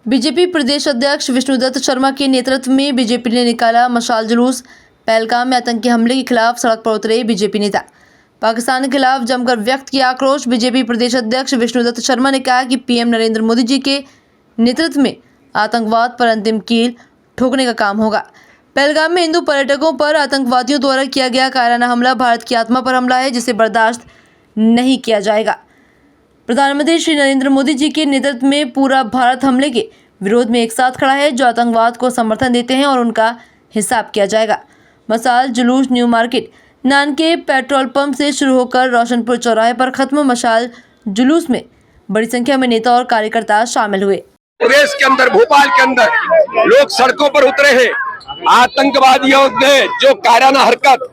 BJP प्रदेश अध्यक्ष विष्णुदत्त शर्मा के नेतृत्व में बीजेपी ने निकाला मशाल जुलूस। पहलगाम में आतंकी हमले के खिलाफ सड़क पर उतरे बीजेपी नेता। पाकिस्तान के खिलाफ जमकर व्यक्त किया आक्रोश। बीजेपी प्रदेश अध्यक्ष विष्णुदत्त शर्मा ने कहा कि पीएम नरेंद्र मोदी जी के नेतृत्व में आतंकवाद पर अंतिम कील ठोकने का काम होगा। पहलगाम में हिंदू पर्यटकों पर आतंकवादियों द्वारा किया गया कायराना हमला भारत की आत्मा पर हमला है, जिसे बर्दाश्त नहीं किया जाएगा। प्रधानमंत्री श्री नरेंद्र मोदी जी के नेतृत्व में पूरा भारत हमले के विरोध में एक साथ खड़ा है। जो आतंकवाद को समर्थन देते हैं और उनका हिसाब किया जाएगा। मशाल जुलूस न्यू मार्केट नान के पेट्रोल पंप से शुरू होकर रोशनपुर चौराहे पर खत्म। मशाल जुलूस में बड़ी संख्या में नेता और कार्यकर्ता शामिल हुए। प्रदेश के अंदर, भोपाल के अंदर लोग सड़कों पर उतरे हैं। आतंकवादियों ने जो कायराना हरकत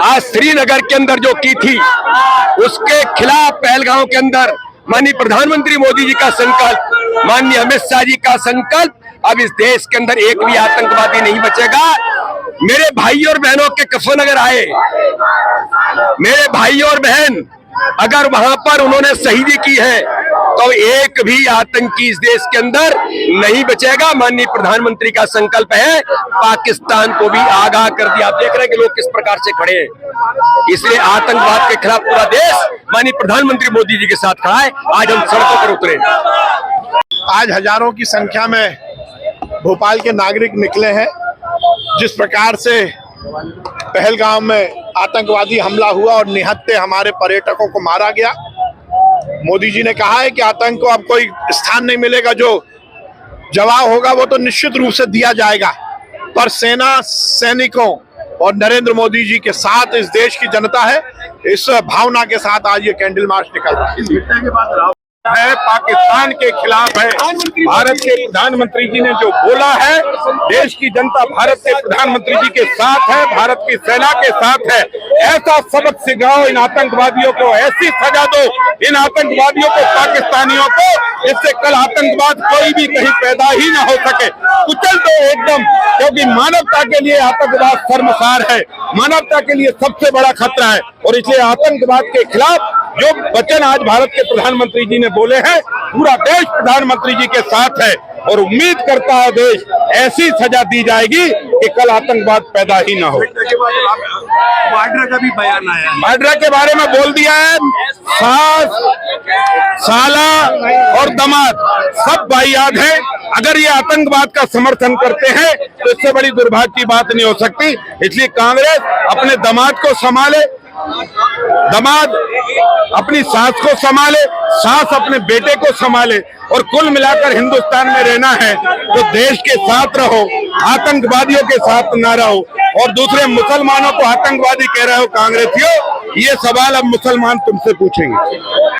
आज श्रीनगर के अंदर जो की थी, उसके खिलाफ पहलगाम के अंदर माननीय प्रधानमंत्री मोदी जी का संकल्प, माननीय अमित शाह जी का संकल्प, अब इस देश के अंदर एक भी आतंकवादी नहीं बचेगा। मेरे भाई और बहनों के कफन अगर आए, मेरे भाई और बहन अगर वहां पर उन्होंने शहीदी की है, तो एक भी आतंकी इस देश के अंदर नहीं बचेगा। माननीय प्रधानमंत्री का संकल्प है, पाकिस्तान को भी आगाह कर दिया। आप देख रहे हैं कि लोग किस प्रकार से खड़े हैं। इसलिए आतंकवाद के खिलाफ पूरा देश माननीय प्रधानमंत्री मोदी जी के साथ खड़ा है। आज हम सड़कों पर उतरे। आज हजारों की संख्या में भोपाल के नागरिक निकले हैं। जिस प्रकार से पहलगाम में आतंकवादी हमला हुआ और निहत्थे हमारे पर्यटकों को मारा गया, मोदी जी ने कहा है कि आतंक को अब कोई स्थान नहीं मिलेगा। जो जवाब होगा वो तो निश्चित रूप से दिया जाएगा। पर सेना, सैनिकों और नरेंद्र मोदी जी के साथ इस देश की जनता है। इस भावना के साथ आज ये कैंडल मार्च निकल रहा है। इस घटना के बाद है पाकिस्तान के खिलाफ है। भारत के प्रधानमंत्री जी ने जो बोला है, देश की जनता भारत के प्रधानमंत्री जी के साथ है, भारत की सेना के साथ है। ऐसा सबक सिखाओ इन आतंकवादियों को, ऐसी सजा दो इन आतंकवादियों को, पाकिस्तानियों को, जिससे कल आतंकवाद कोई भी कहीं पैदा ही ना हो सके। कुचल दो एकदम, क्योंकि मानवता के लिए आतंकवाद शर्मसार है, मानवता के लिए सबसे बड़ा खतरा है। और इसलिए आतंकवाद के खिलाफ जो वचन आज भारत के प्रधानमंत्री जी ने बोले हैं, पूरा देश प्रधानमंत्री जी के साथ है। और उम्मीद करता है देश ऐसी सजा दी जाएगी कि कल आतंकवाद पैदा ही ना हो। वाड्रा का भी बयान आया, वाड्रा के बारे में बोल दिया है। सास, साला और दामाद सब भाईयाद हैं। अगर ये आतंकवाद का समर्थन करते हैं तो इससे बड़ी दुर्भाग्य की बात नहीं हो सकती। इसलिए कांग्रेस अपने दामाद को संभाले, दामाद अपनी सास को संभाले, सास अपने बेटे को संभाले। और कुल मिलाकर हिंदुस्तान में रहना है तो देश के साथ रहो, आतंकवादियों के साथ ना रहो। और दूसरे मुसलमानों को आतंकवादी कह रहे हो कांग्रेसियों, ये सवाल अब मुसलमान तुमसे पूछेंगे।